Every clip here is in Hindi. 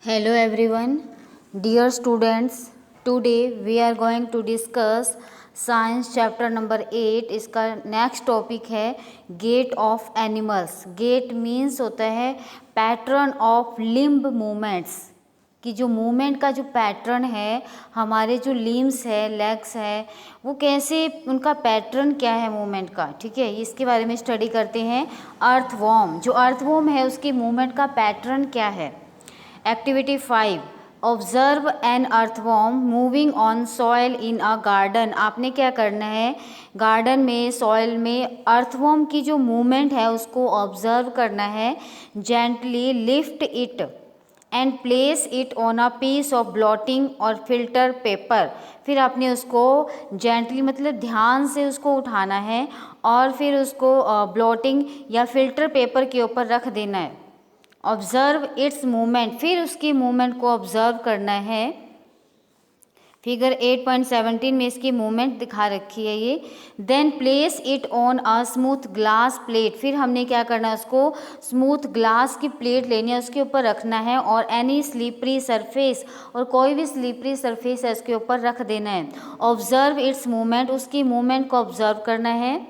Hello everyone, dear students. Today we are going to discuss science chapter number 8. इसका नेक्स्ट टॉपिक है gait of animals. Gait means होता है पैटर्न ऑफ लिम्ब मूवमेंट्स, कि जो मूवमेंट का जो पैटर्न है, हमारे जो लिम्स है, लेग्स है, वो कैसे, उनका पैटर्न क्या है मूवमेंट का. ठीक है, इसके बारे में स्टडी करते हैं. अर्थवॉर्म, जो अर्थवॉर्म है उसकी मूवमेंट का पैटर्न क्या है. Activity 5, observe an earthworm moving on soil in a garden. आपने क्या करना है, गार्डन में, सॉयल में अर्थवॉर्म की जो मूवमेंट है उसको ऑब्जर्व करना है. Gently lift it and place it on a piece of blotting और फिल्टर पेपर. फिर आपने उसको जेंटली मतलब ध्यान से उसको उठाना है और फिर उसको ब्लॉटिंग या फिल्टर पेपर के ऊपर रख देना है. ऑब्जर्व इट्स मूवमेंट, फिर उसकी मूवमेंट को ऑब्जर्व करना है. फिगर 8.17 में इसकी मूवमेंट दिखा रखी है ये. Then place it on a smooth glass plate. फिर हमने क्या करना है, उसको स्मूथ ग्लास की प्लेट लेनी है, उसके ऊपर रखना है. और एनी स्लिपरी सरफेस, और कोई भी स्लिपरी सरफेस है उसके ऊपर रख देना है. ऑब्जर्व इट्स मूवमेंट, उसकी मूवमेंट को ऑब्जर्व करना है.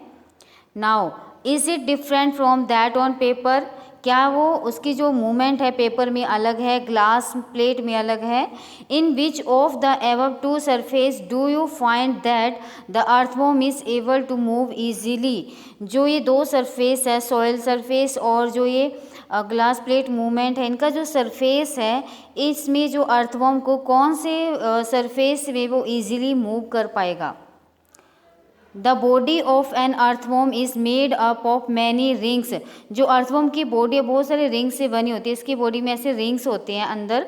Now is it different from that on paper. क्या वो उसकी जो मूवमेंट है पेपर में अलग है, ग्लास प्लेट में अलग है. In which of the above two surface do you find that the earthworm is able to move easily. जो ये दो सरफेस है, सॉइल सरफेस और जो ये ग्लास प्लेट मूवमेंट है, इनका जो सरफेस है, इसमें जो अर्थवॉर्म को कौन से सरफेस में वो ईजीली मूव कर पाएगा. The body of an earthworm is made up of many rings. जो अर्थवॉर्म की बॉडी बहुत सारे रिंग्स से बनी होती है. इसकी बॉडी में ऐसे रिंग्स होते हैं, अंदर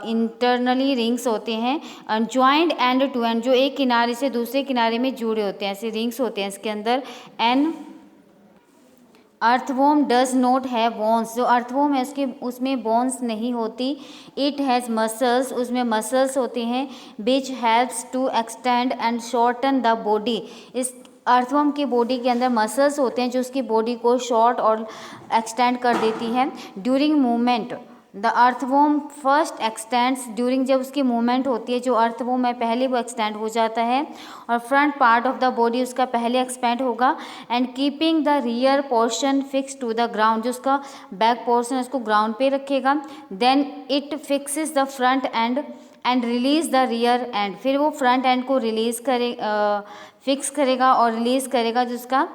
इंटरनली रिंग्स होते हैं. ज्वाइंट एंड टू एंड, जो एक किनारे से दूसरे किनारे में जुड़े होते हैं, ऐसे रिंग्स होते हैं इसके अंदर. An earthworm does not have bones. जो अर्थवॉर्म है उसमें बोन्स नहीं होती. इट हैज़ मसल्स, उसमें मसल्स होते हैं. Which helps to extend and shorten the body. इस अर्थवॉर्म की बॉडी के अंदर मसल्स होते हैं जो उसकी बॉडी को शॉर्ट और एक्सटेंड कर देती है. During movement the earthworm first x tends. During, जब उसकी मूवमेंट होती है, जो अर्थवॉर्म है पहले वो एक्सटेंड हो जाता है और front part of the body उसका पहले एक्सपेंड होगा. And keeping the rear portion fix to the ground. जो उसका बैक पोर्शन है उसको ग्राउंड पे रखेगा. Then it fixes the front and release the rear end. फिर वो फ्रंट एंड को रिलीज फिक्स करेगा और रिलीज करेगा जिसका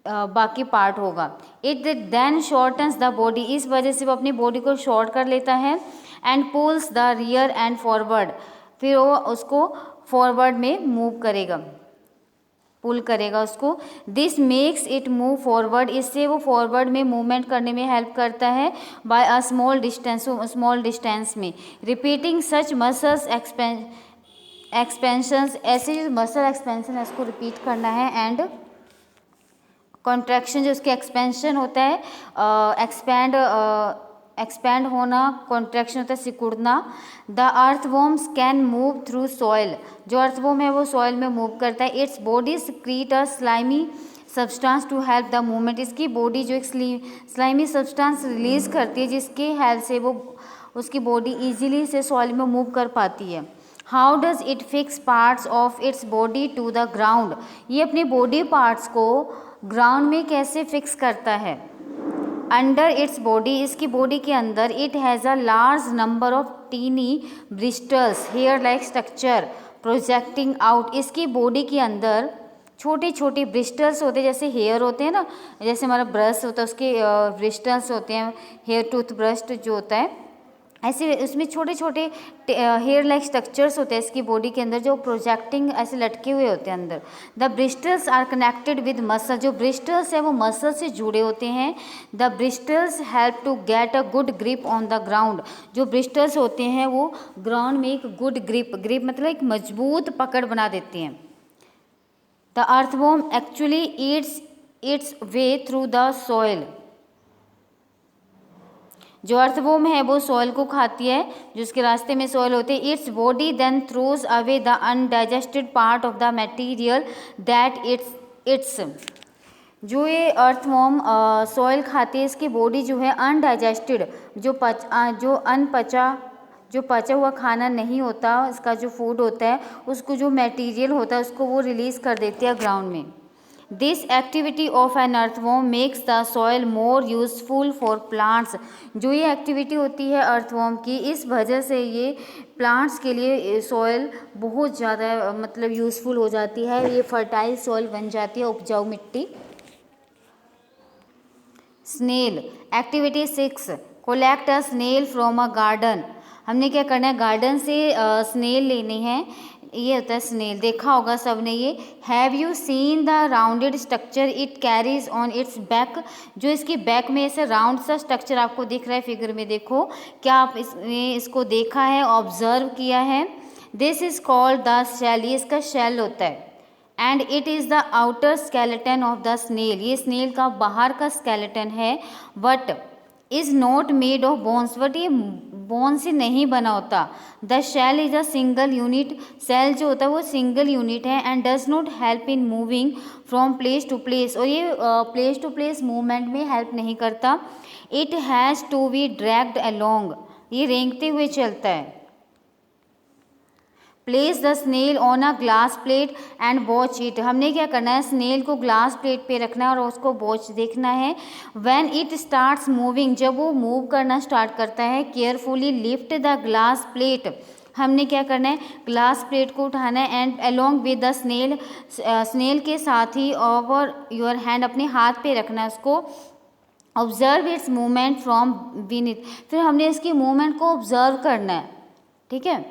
बाकी पार्ट होगा. It then shortens the body. इस वजह से वो अपनी बॉडी को शॉर्ट कर लेता है. And pulls the rear and forward. फिर वो उसको फॉरवर्ड में मूव करेगा, पुल करेगा उसको. This makes it move forward. इससे वो फॉरवर्ड में मूवमेंट करने में हेल्प करता है. बाय अ स्मॉल डिस्टेंस में. रिपीटिंग सच मसल्स एक्सपेंशंस. ऐसे जो मसल एक्सपेंशन है उसको रिपीट करना है. एंड कॉन्ट्रैक्शन, जो उसके एक्सपेंशन होता है, एक्सपैंड होना, कॉन्ट्रैक्शन होता है सिकुड़ना. The earthworms can move through soil. जो अर्थवॉर्म है वो सॉइल में मूव करता है. Its body secrete a slimy substance to help the movement. इसकी बॉडी जो एक स्लाइमी सब्सटेंस रिलीज करती है जिसके हेल्प से वो उसकी बॉडी ईजिली से सॉइल में मूव कर पाती है. How does it fix parts of its body to the ground. ये अपने बॉडी पार्ट्स को ग्राउंड में कैसे फिक्स करता है. अंडर इट्स बॉडी, इसकी बॉडी के अंदर, it has a large number of tiny bristles hair like structure projecting out. इसकी बॉडी के अंदर छोटे छोटे ब्रिस्टल्स होते हैं, जैसे हेयर होते हैं ना, जैसे हमारा ब्रश होता है उसके ब्रिस्टल्स होते हैं, हेयर टूथब्रश जो होता है, ऐसे उसमें छोटे छोटे हेयर लाइक स्ट्रक्चर्स होते हैं इसकी बॉडी के अंदर जो प्रोजेक्टिंग ऐसे लटके हुए होते हैं अंदर. The bristles are connected with muscle. जो ब्रिस्टल्स है वो मसल से जुड़े होते हैं. The bristles help to get a good grip on the ground. जो ब्रिस्टल्स होते हैं वो ग्राउंड में एक गुड ग्रिप मतलब एक मजबूत पकड़ बना देते हैं. The earthworm actually Yeats it's way through the soil. जो अर्थवॉर्म है वो सॉइल को खाती है, जो उसके रास्ते में सॉइल होते हैं. Its body then throws away the undigested part of the material that its जो ये अर्थवॉर्म सॉइल खाती है, इसकी बॉडी जो है अनडाइजेस्टेड, जो पचा हुआ खाना नहीं होता, इसका जो फूड होता है उसको, जो मटेरियल होता है उसको वो रिलीज़ कर देती है ग्राउंड में। This activity of an earthworm makes the soil more useful for plants. जो ये एक्टिविटी होती है अर्थवॉर्म की, इस वजह से ये प्लांट्स के लिए सॉइल बहुत ज़्यादा मतलब यूज़फुल हो जाती है, ये फर्टाइल सॉइल बन जाती है, उपजाऊ मिट्टी। Snail activity 6, collect a snail from a garden. हमने क्या करना है, गार्डन से स्नेल लेने हैं। ये होता है स्नेल, देखा होगा सबने ये। Have you seen the rounded structure it carries on it's back. जो इसकी बैक में ऐसे राउंड सा स्ट्रक्चर आपको दिख रहा है फिगर में, देखो क्या आप इसको देखा है, ऑब्जर्व किया है। This is called the shell, ये इसका शेल होता है। And it is the outer skeleton of the snail, ये स्नेल का बाहर का स्केलेटन है। But is not made of bones, but ये बोन से नहीं बना होता। The shell is a single unit, shell जो होता है वो सिंगल यूनिट है। And does not help in moving from place to place, और ये प्लेस टू प्लेस मूवमेंट में हेल्प नहीं करता। It has to be dragged along, ये रेंगते हुए चलता है। Place the snail on a glass plate and watch it, हमने क्या करना है, स्नेल को ग्लास प्लेट पे रखना है और उसको वॉच देखना है। व्हेन इट स्टार्ट्स मूविंग, जब वो मूव करना स्टार्ट करता है, carefully lift the glass plate, हमने क्या करना है, ग्लास प्लेट को उठाना है। And along with the snail, snail के साथ ही ओवर योर हैंड, अपने हाथ पे रखना है उसको। Observe it's movement from beneath, फिर हमने इसकी मूवमेंट को ऑब्जर्व करना है, ठीक है।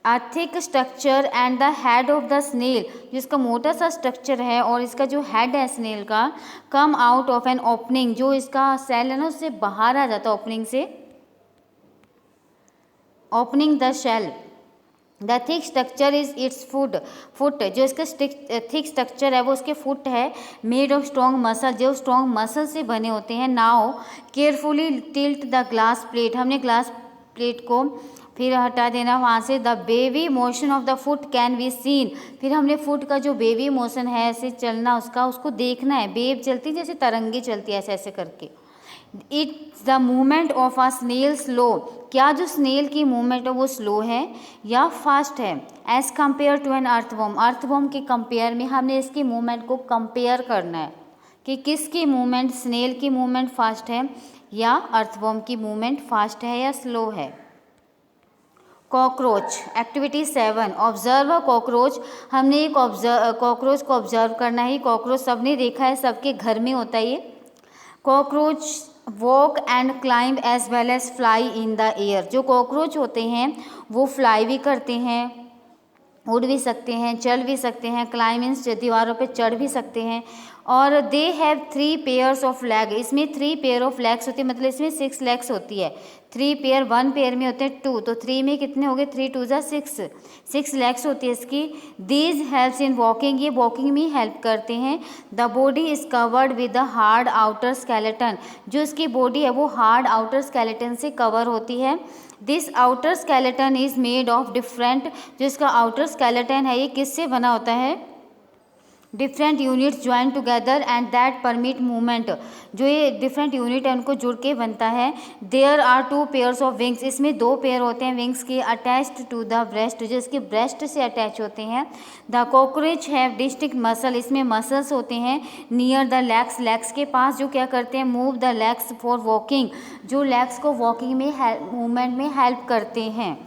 A thick structure and the head of the snail, जिसका मोटा सा स्ट्रक्चर है और इसका जो हेड है स्नेल का, come out of an opening, जो इसका सेल है ना उससे बाहर आ जाता है ओपनिंग से, opening the shell. The thick structure is its foot, जो इसका थिक स्ट्रक्चर है वो उसके फुट है। मेड ऑफ स्ट्रॉन्ग मसल, जो स्ट्रॉन्ग मसल से बने होते हैं। Now carefully tilt the glass plate, हमने ग्लास प्लेट को फिर हटा देना वहाँ से। The baby motion of the foot can be seen, फिर हमने फुट का जो बेबी मोशन है ऐसे चलना उसका, उसको देखना है। बेब चलती जैसे तरंगे चलती है ऐसे ऐसे करके। It's the movement of a snail slow, क्या जो स्नेल की मूवमेंट है वो स्लो है या फास्ट है। As compare to an earthworm, earthworm के कंपेयर में हमने इसकी मूवमेंट को कंपेयर करना है कि किसकी मूवमेंट, स्नेल की मूवमेंट फास्ट है या अर्थवॉर्म की मूवमेंट फास्ट है या स्लो है। Cockroach activity 7, observe a cockroach, हमने एक कॉकरोच को ऑब्जर्व करना है। कॉकरोच सबने देखा है, सबके घर में होता है ये। Cockroach walk and climb as well as fly in the air, जो कॉकरोच होते हैं वो फ्लाई भी करते हैं, उड़ भी सकते हैं, चल भी सकते हैं, क्लाइंबिंग दीवारों पे चढ़ भी सकते हैं। और they have 3 pairs of leg, इसमें 3 पेयर ऑफ लेग्स होती है, मतलब इसमें 6 लेग्स होती है। 3 पेयर, 1 पेयर में होते हैं 2, तो 3 में कितने हो गए, 3 2 जा 6 लेग्स होती है इसकी। दीज हेल्प्स इन वॉकिंग, ये वॉकिंग में हेल्प करते हैं। The body is covered with the hard outer skeleton, जो इसकी बॉडी है वो हार्ड आउटर स्केलेटन से कवर होती है। This outer skeleton is made of different, जो इसका आउटर स्केलेटन है ये किससे बना होता है, different units join together and that permit movement, जो ये डिफरेंट यूनिट है उनको जुड़ के बनता है। There are 2 pairs of wings, इसमें 2 पेयर होते हैं विंग्स के, अटैच्ड टू द ब्रेस्ट, जो इसके ब्रेस्ट से अटैच होते हैं। The cockroach have distinct muscle, इसमें मसल्स होते हैं नियर द लेग्स, लेग्स के पास, जो क्या करते हैं, move the legs for walking, जो लेग्स को वॉकिंग में मूवमेंट में हेल्प करते हैं।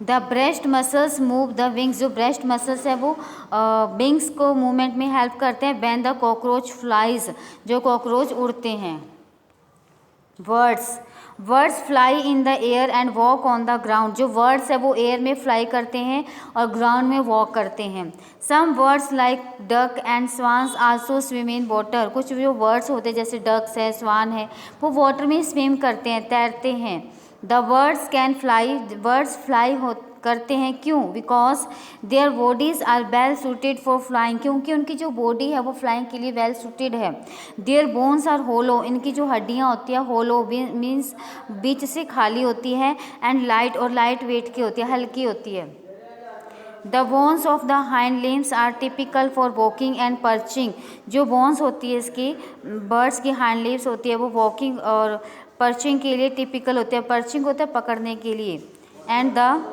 The breast muscles move the wings, जो ब्रेस्ट मसल्स है वो विंग्स को मूवमेंट में हेल्प करते हैं। व्हेन द कॉकरोच फ्लाइज, जो कॉकरोच उड़ते हैं। Words fly in the air and walk on the ground, जो वर्ड्स है वो एयर में फ्लाई करते हैं और ग्राउंड में वॉक करते हैं। Some birds like duck and swans also swim in water, कुछ जो वर्ड्स होते हैं जैसे डक्स है, स्वान है, वो वाटर में स्विम करते हैं, तैरते हैं। The birds can fly, birds fly करते हैं क्यों, because their bodies are well suited for flying, क्योंकि उनकी जो बॉडी है वो फ्लाइंग के लिए वेल सूटेड है। देयर बोन्स आर होलो, इनकी जो हड्डियाँ होती है होलो मीन्स बीच से खाली होती है। एंड लाइट, और लाइट वेट की होती है, हल्की होती है। The bones of the hind limbs are typical for walking and perching. जो बोन्स होती है इसकी बर्ड्स की हाइंड लिम्स होती है वो वॉकिंग और पर्चिंग के लिए टिपिकल होते हैं। पर्चिंग होता है पकड़ने के लिए। And the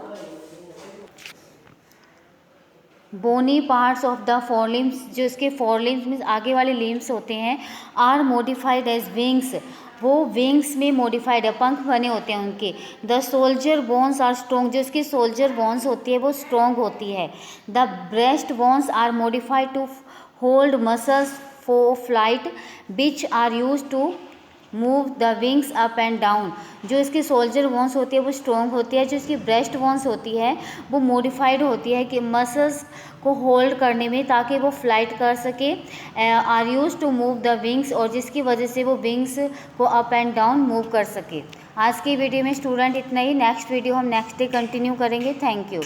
bony parts of the fore limbs, जो इसके फोर लिम्स मीन्स आगे वाले लिम्स होते हैं, आर मॉडिफाइड एज विंग्स, वो विंग्स में मॉडिफाइड है, पंख बने होते हैं उनके। The shoulder bones are strong, जो इसकी सोल्जर बोन्स होती है वो स्ट्रॉन्ग होती है। The breast bones are modified to hold muscles for flight which are use to move the wings up and down. जो इसकी सोल्जर बोन्स होती है वो स्ट्रॉन्ग होती है। जो इसकी ब्रेस्ट बोन्स होती है वो मॉडिफाइड होती है कि मसल्स को होल्ड करने में, ताकि वो फ्लाइट कर सके। Are use to move the wings, और जिसकी वजह से वो विंग्स को अप एंड डाउन मूव कर सके। आज की वीडियो में स्टूडेंट इतना ही। नेक्स्ट वीडियो हम नेक्स्ट डे कंटिन्यू करेंगे। Thank you.